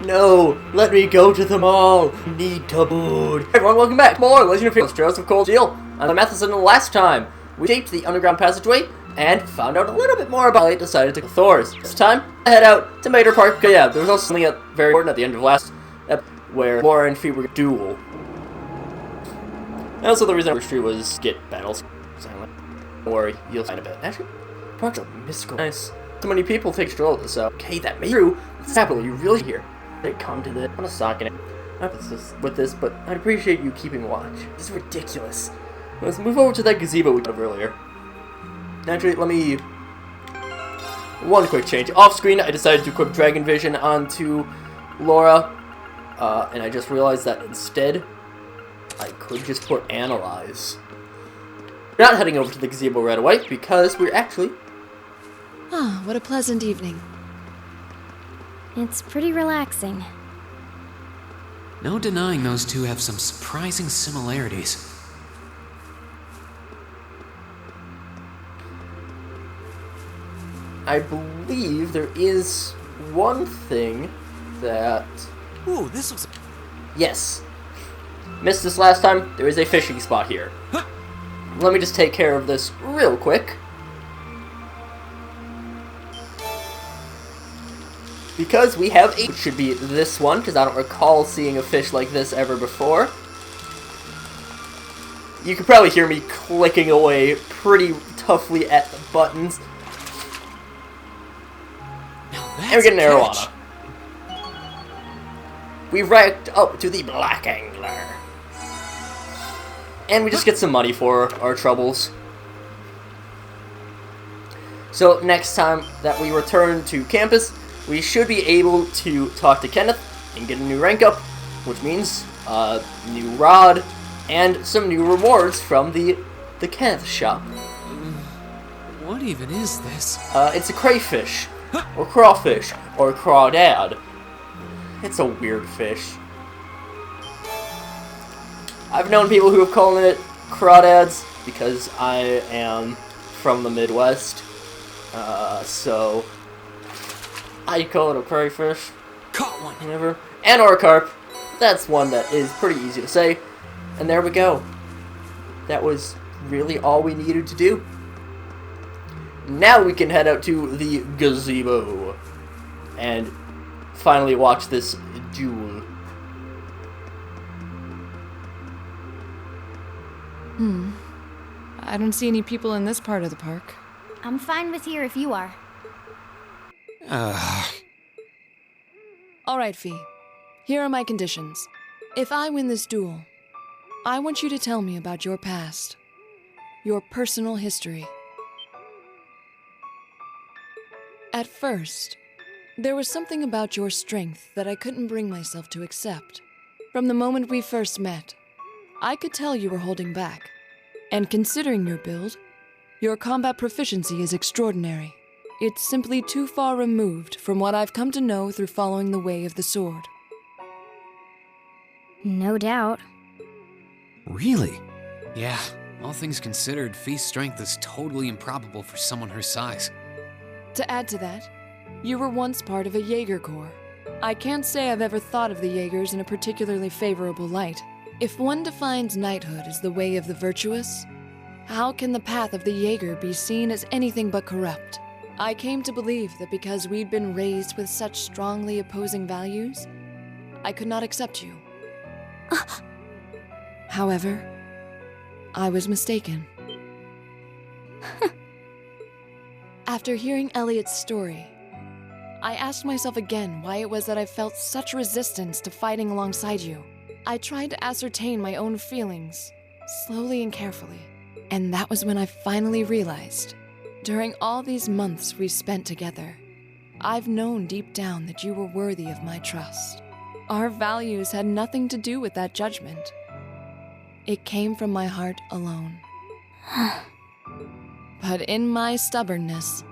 No, let me go to the mall. Need to boot. Hey everyone, welcome back. More Legend of Fie-lings, Trails of Cold Steel. I'm SlayerMathis, and the last time we shaped the underground passageway and found out a little bit more about it. Decided to go Thor's. This time, I head out to Mater Park. Yeah, there was also something very important at the end of last episode where Laura and Fie were duel. And also the reason Street was get battles. Silent. Don't worry, you'll find a bit. Actually, park's a mystical. Nice. So many people take stroll this out. Okay, that may be true. What's happening? You really here? They come to the. I'm a sock in it. Not with this, but I'd appreciate you keeping watch. This is ridiculous. Let's move over to that gazebo we got earlier. Actually, let me. One quick change. Off screen, I decided to equip Dragon Vision onto Laura, and I just realized that instead, I could just put Analyze. We're not heading over to the gazebo right away because we're actually. Ah, what a pleasant evening. It's pretty relaxing. No denying those two have some surprising similarities. I believe there is one thing that... Ooh, this was... Yes. Missed this last time. There is a fishing spot here. Huh. Let me just take care of this real quick. Because we have a... It should be this one, because I don't recall seeing a fish like this ever before. You can probably hear me clicking away pretty toughly at the buttons. And we're getting an arowana. We racked up to the black angler. And we just get some money for our troubles. So next time that we return to campus, we should be able to talk to Kenneth and get a new rank up, which means a new rod and some new rewards from the Kenneth shop. What even is this? It's a crayfish, or crawfish, or crawdad. It's a weird fish. I've known people who have called it crawdads because I am from the Midwest, so I call it a crayfish. Caught one. Whatever. And or a carp. That's one that is pretty easy to say. And there we go. That was really all we needed to do. Now we can head out to the gazebo and finally watch this duel. I don't see any people in this part of the park. I'm fine with here if you are. All right, Fie. Here are my conditions. If I win this duel, I want you to tell me about your past. Your personal history. At first, there was something about your strength that I couldn't bring myself to accept. From the moment we first met, I could tell you were holding back. And considering your build, your combat proficiency is extraordinary. It's simply too far removed from what I've come to know through following the way of the sword. No doubt. Really? Yeah, all things considered, Fie's strength is totally improbable for someone her size. To add to that, you were once part of a Jaeger Corps. I can't say I've ever thought of the Jaegers in a particularly favorable light. If one defines knighthood as the way of the virtuous, how can the path of the Jaeger be seen as anything but corrupt? I came to believe that because we'd been raised with such strongly opposing values, I could not accept you. However, I was mistaken. After hearing Elliot's story, I asked myself again why it was that I felt such resistance to fighting alongside you. I tried to ascertain my own feelings, slowly and carefully, and that was when I finally realized. During all these months we spent together, I've known deep down that you were worthy of my trust. Our values had nothing to do with that judgment. It came from my heart alone. But in my stubbornness,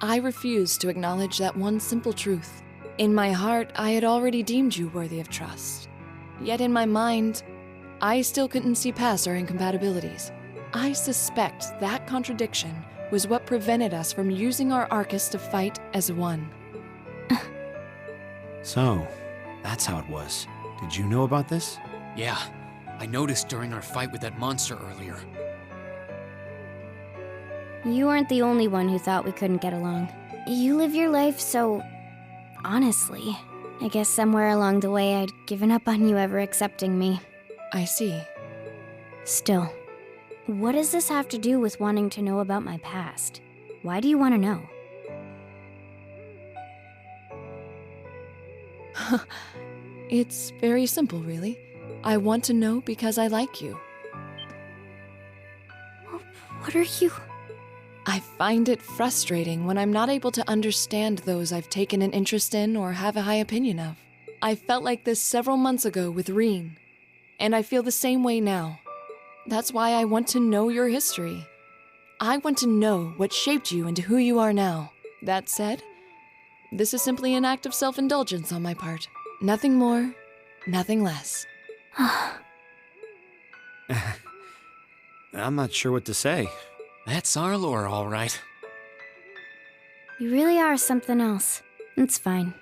I refused to acknowledge that one simple truth. In my heart, I had already deemed you worthy of trust. Yet in my mind, I still couldn't see past our incompatibilities. I suspect that contradiction was what prevented us from using our Arcus to fight as one. So, That's how it was. Did you know about this? Yeah, I noticed during our fight with that monster earlier. You weren't the only one who thought we couldn't get along. You live your life so... honestly. I guess somewhere along the way I'd given up on you ever accepting me. I see. Still, what does this have to do with wanting to know about my past? Why do you want to know? It's very simple, really. I want to know because I like you. What are you... I find it frustrating when I'm not able to understand those I've taken an interest in or have a high opinion of. I felt like this several months ago with Reen, and I feel the same way now. That's why I want to know your history. I want to know what shaped you into who you are now. That said, this is simply an act of self-indulgence on my part. Nothing more, nothing less. I'm not sure what to say. That's our lore, all right. You really are something else. It's fine.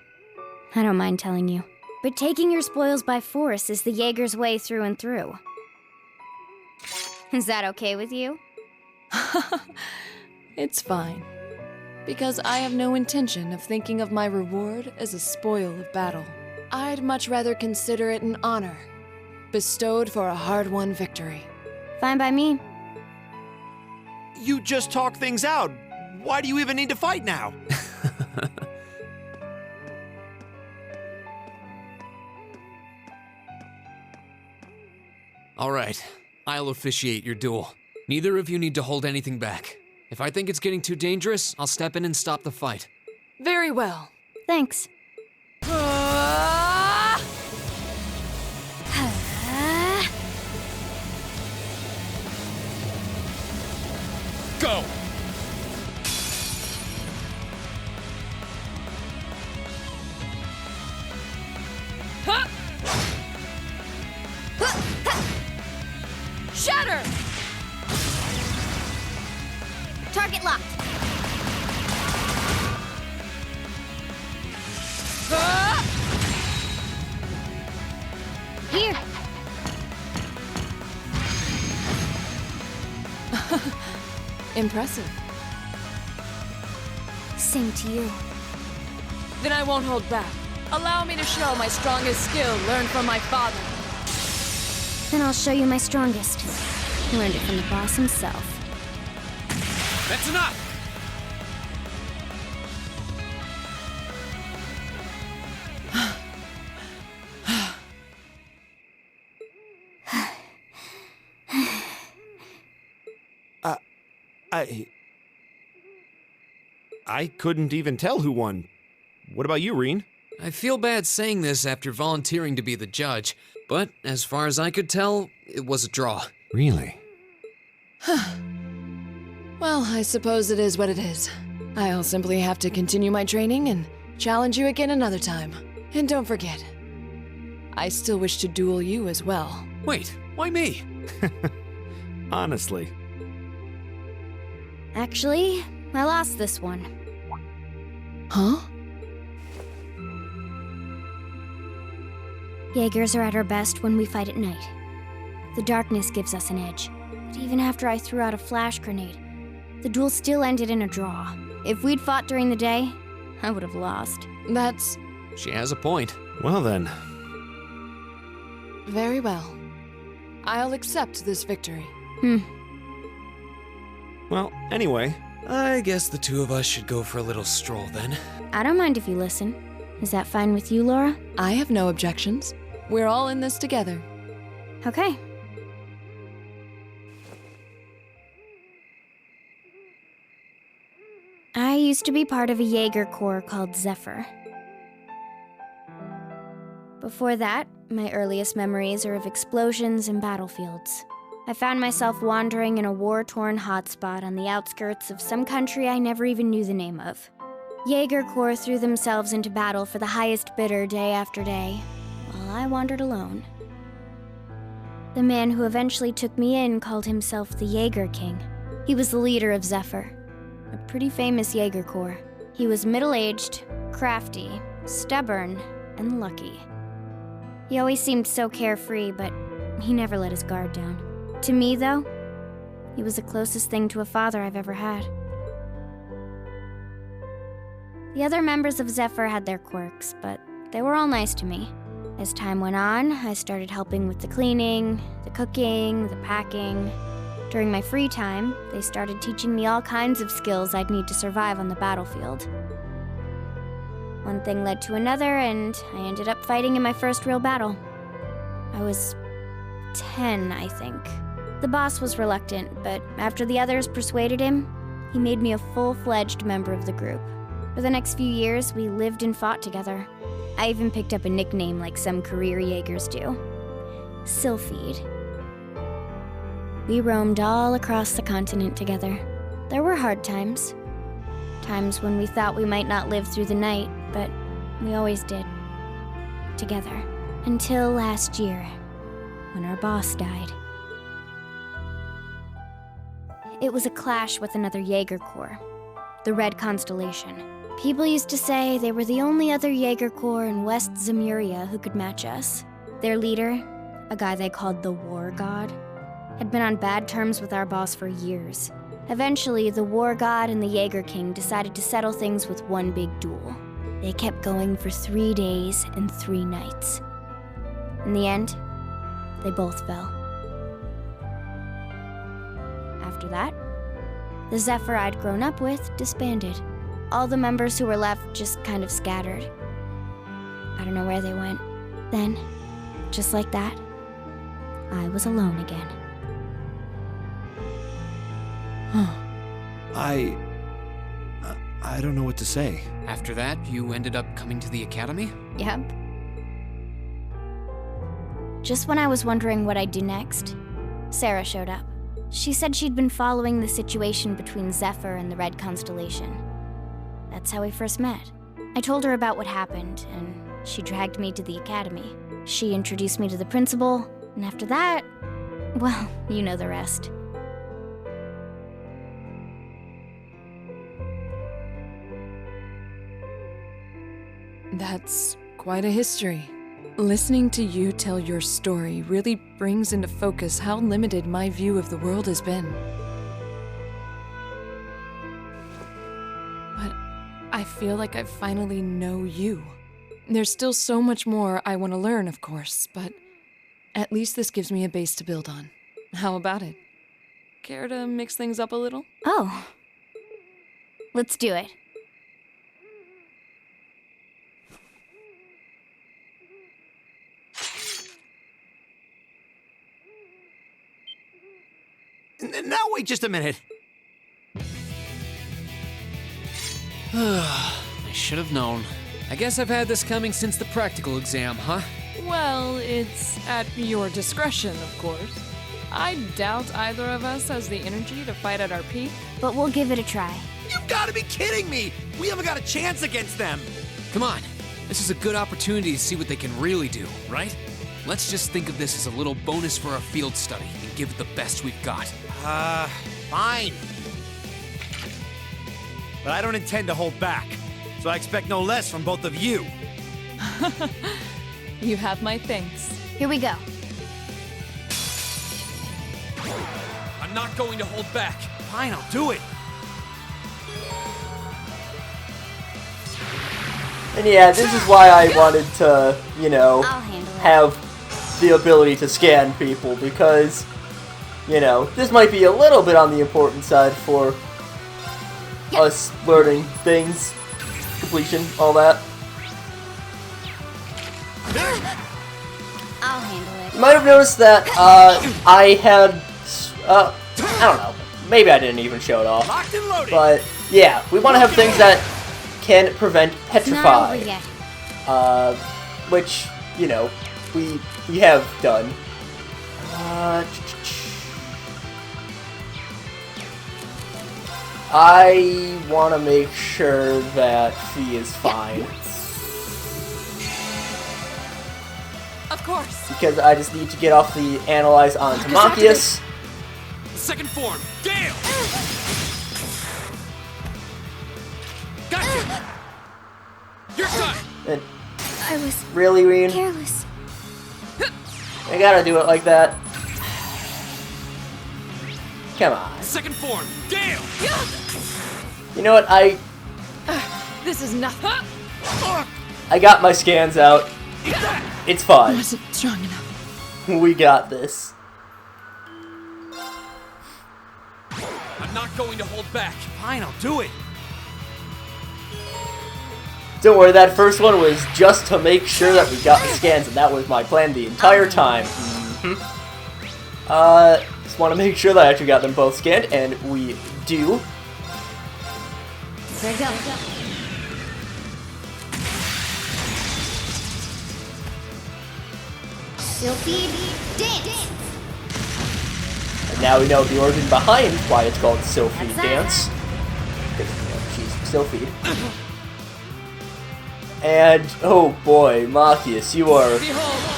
I don't mind telling you. But taking your spoils by force is the Jaeger's way through and through. Is that okay with you? It's fine. Because I have no intention of thinking of my reward as a spoil of battle. I'd much rather consider it an honor, bestowed for a hard-won victory. Fine by me. You just talk things out. Why do you even need to fight now? All right, I'll officiate your duel. Neither of you need to hold anything back. If I think it's getting too dangerous, I'll step in and stop the fight. Very well. Thanks. Go! Shatter! Target locked. Here. Impressive. Same to you. Then I won't hold back. Allow me to show my strongest skill learned from my father. Then I'll show you my strongest. Learned it from the boss himself. That's enough! I couldn't even tell who won. What about you, Reen? I feel bad saying this after volunteering to be the judge, but as far as I could tell, it was a draw. Really? Well, I suppose it is what it is. I'll simply have to continue my training and challenge you again another time. And don't forget, I still wish to duel you as well. Wait, why me? Honestly. Actually, I lost this one. Huh? Jaegers are at our best when we fight at night. The darkness gives us an edge. But even after I threw out a flash grenade, the duel still ended in a draw. If we'd fought during the day, I would have lost. That's She has a point. Well then. very well. I'll accept this victory. Well, anyway. I guess the two of us should go for a little stroll then. I don't mind if you listen. Is that fine with you, Laura? I have no objections. We're all in this together. Okay. I used to be part of a Jaeger Corps called Zephyr. Before that, my earliest memories are of explosions and battlefields. I found myself wandering in a war-torn hotspot on the outskirts of some country I never even knew the name of. Jaeger Corps threw themselves into battle for the highest bidder day after day, while I wandered alone. The man who eventually took me in called himself the Jaeger King. He was the leader of Zephyr, a pretty famous Jaeger Corps. He was middle-aged, crafty, stubborn, and lucky. He always seemed so carefree, but he never let his guard down. To me, though, he was the closest thing to a father I've ever had. The other members of Zephyr had their quirks, but they were all nice to me. As time went on, I started helping with the cleaning, the cooking, the packing. During my free time, they started teaching me all kinds of skills I'd need to survive on the battlefield. One thing led to another, and I ended up fighting in my first real battle. I was 10, I think. The boss was reluctant, but after the others persuaded him, he made me a full-fledged member of the group. For the next few years, we lived and fought together. I even picked up a nickname like some career Jaegers do. Sylphide. We roamed all across the continent together. There were hard times. Times when we thought we might not live through the night, but we always did. Together. Until last year, when our boss died. It was a clash with another Jaeger Corps, the Red Constellation. People used to say they were the only other Jaeger Corps in West Zemuria who could match us. Their leader, a guy they called the War God, had been on bad terms with our boss for years. Eventually, the War God and the Jaeger King decided to settle things with one big duel. They kept going for 3 days and 3 nights. In the end, they both fell. After that, the Zephyr I'd grown up with disbanded. All the members who were left just kind of scattered. I don't know where they went. Then, just like that, I was alone again. I don't know what to say. After that, you ended up coming to the academy? Yep. Just when I was wondering what I'd do next, Sarah showed up. She said she'd been following the situation between Zephyr and the Red Constellation. That's how we first met. I told her about what happened, and she dragged me to the academy. She introduced me to the principal, and after that, well, you know the rest. That's quite a history. Listening to you tell your story really brings into focus how limited my view of the world has been. But I feel like I finally know you. There's still so much more I want to learn, of course, but at least this gives me a base to build on. How about it? Care to mix things up a little? Oh. Let's do it. Now wait just a minute. I should have known. I guess I've had this coming since the practical exam, huh? Well, it's at your discretion, of course. I doubt either of us has the energy to fight at our peak. But we'll give it a try. You've got to be kidding me! We haven't got a chance against them! Come on. This is a good opportunity to see what they can really do, right? Let's just think of this as a little bonus for our field study and give it the best we've got. Fine. But I don't intend to hold back, so I expect no less from both of you. You have my thanks. Here we go. I'm not going to hold back. Fine, I'll do it. And yeah, this is why I wanted to, you know, I'll handle it. have the ability to scan people, because, you know, this might be a little bit on the important side for us learning things, completion, all that. I'll handle it. You might have noticed that I had, I don't know, maybe I didn't even show it off, Locked and loaded. but yeah, we want to have things that can prevent It's not over petrify, yet. which, you know, we have done. I want to make sure that Fie is fine, Of course. because I just need to get off the analyze on Tamakius. Second form, Gale! Gotcha! Your time! And I was really, Reen? careless. I gotta do it like that. Come on. Second form, Gale! You know what? This is nothing. I got my scans out. It's fine. Wasn't strong enough. We got this. I'm not going to hold back. Fine, I'll do it. Don't worry, that first one was just to make sure that we got the scans, and that was my plan the entire time. Just want to make sure that I actually got them both scanned, and we do. There you go. Sylphie dance. And now we know the origin behind why it's called Sylphie That's Dance. Because, you know, she's Sylphie. And, oh boy, Machias, you are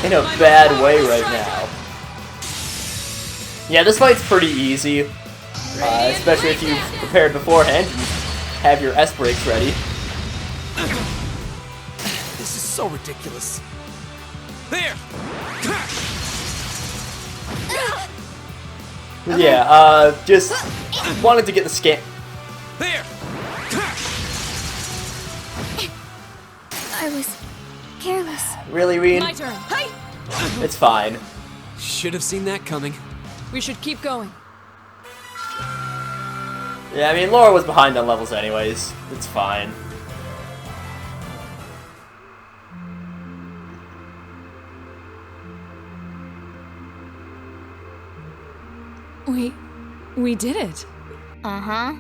in a bad way right now. Yeah, this fight's pretty easy. Especially if you've prepared beforehand and have your S-breaks ready. This is so ridiculous. There! Yeah, just wanted to get the scan. There! I was careless. Really, Reen? My turn. Hey! It's fine. Should have seen that coming. We should keep going. Yeah, I mean, Laura was behind on levels anyways. It's fine. We did it. Uh-huh.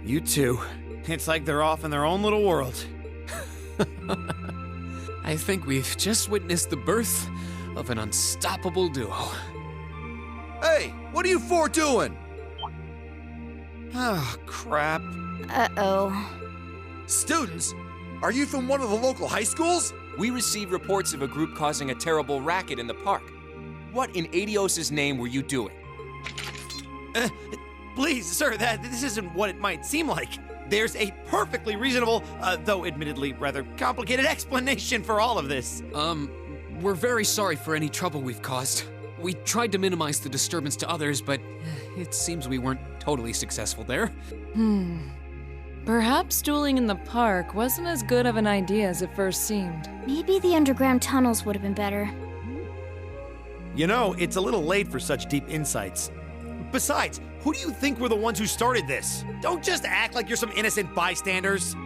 You two. It's like they're off in their own little world. I think we've just witnessed the birth of an unstoppable duo. Hey, what are you four doing? Oh, crap. Uh-oh. Students? Are you from one of the local high schools? We received reports of a group causing a terrible racket in the park. What in Adios' name were you doing? Please, sir, this isn't what it might seem like. There's a perfectly reasonable, though admittedly rather complicated explanation for all of this. We're very sorry for any trouble we've caused. We tried to minimize the disturbance to others, but it seems we weren't totally successful there. Perhaps dueling in the park wasn't as good of an idea as it first seemed. Maybe the underground tunnels would have been better. You know, it's a little late for such deep insights. Besides, who do you think were the ones who started this? Don't just act like you're some innocent bystanders.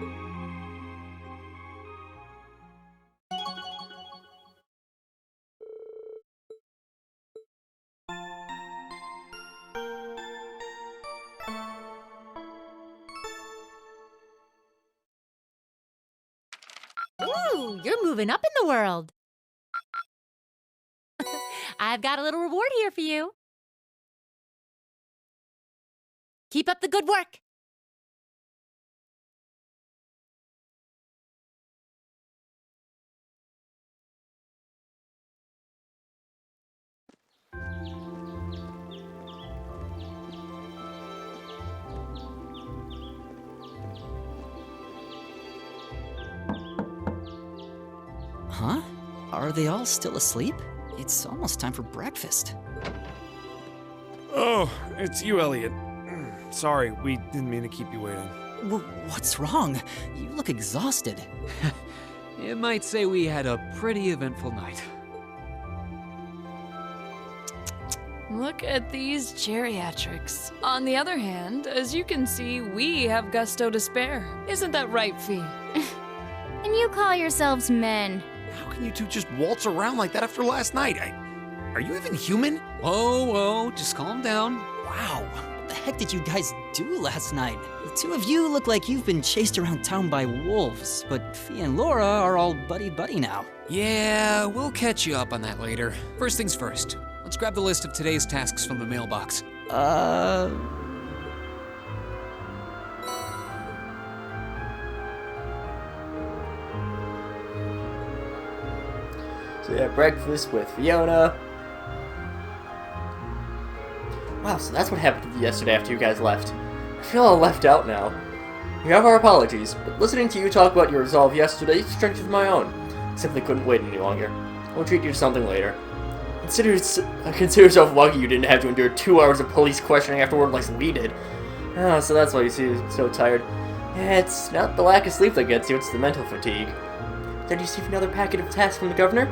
Ooh, you're moving up in the world. I've got a little reward here for you. Keep up the good work. Huh? Are they all still asleep? It's almost time for breakfast. Oh, it's you, Elliot. Sorry, we didn't mean to keep you waiting. What's wrong? You look exhausted. You might say we had a pretty eventful night. Look at these geriatrics. On the other hand, as you can see, we have gusto to spare. Isn't that right, Fie? And you call yourselves men. How can you two just waltz around like that after last night? Are you even human? Whoa, just calm down. Wow, what the heck did you guys do last night? The two of you look like you've been chased around town by wolves, but Fie and Laura are all buddy-buddy now. Yeah, we'll catch you up on that later. First things first, let's grab the list of today's tasks from the mailbox. So yeah, breakfast with Fiona. Wow, so that's what happened yesterday after you guys left. I feel all left out now. You have our apologies, but listening to you talk about your resolve yesterday strengthened my own. I simply couldn't wait any longer. We'll treat you to something later. Consider yourself lucky you didn't have to endure 2 hours of police questioning afterward like we did. Oh, so that's why you seem so tired. Yeah, it's not the lack of sleep that gets you, it's the mental fatigue. Did you receive another packet of tasks from the governor?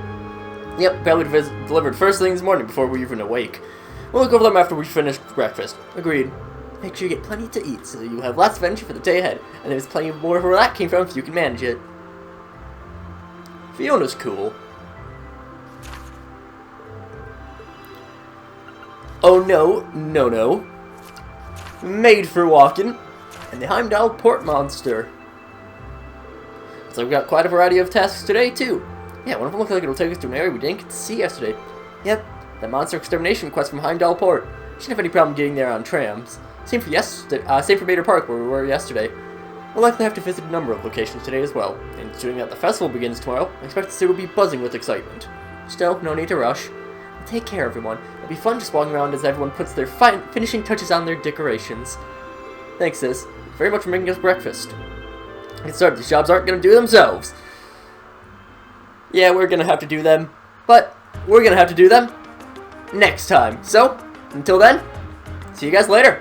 Yep, probably delivered first thing this morning before we were even awake. We'll look over them after we finish breakfast. Agreed. Make sure you get plenty to eat so you'll have lots of energy for the day ahead, and there's plenty more where that came from if you can manage it. Fiona's cool. Oh no. Made for walking. And the Heimdall Port Monster. So we've got quite a variety of tasks today, too. Yeah, one of them looks like it'll take us to an area we didn't get to see yesterday. Yep, the monster extermination quest from Heimdall Port. Shouldn't have any problem getting there on trams. Same for Bader Park, where we were yesterday. We'll likely have to visit a number of locations today as well. And considering that the festival begins tomorrow, I expect the city will be buzzing with excitement. Still, no need to rush. Take care, everyone. It'll be fun just walking around as everyone puts their finishing touches on their decorations. Thanks, sis. Very much for making us breakfast. Get started. These jobs aren't going to do themselves. Yeah, we're going to have to do them. But we're going to have to do them next time. So, until then, see you guys later.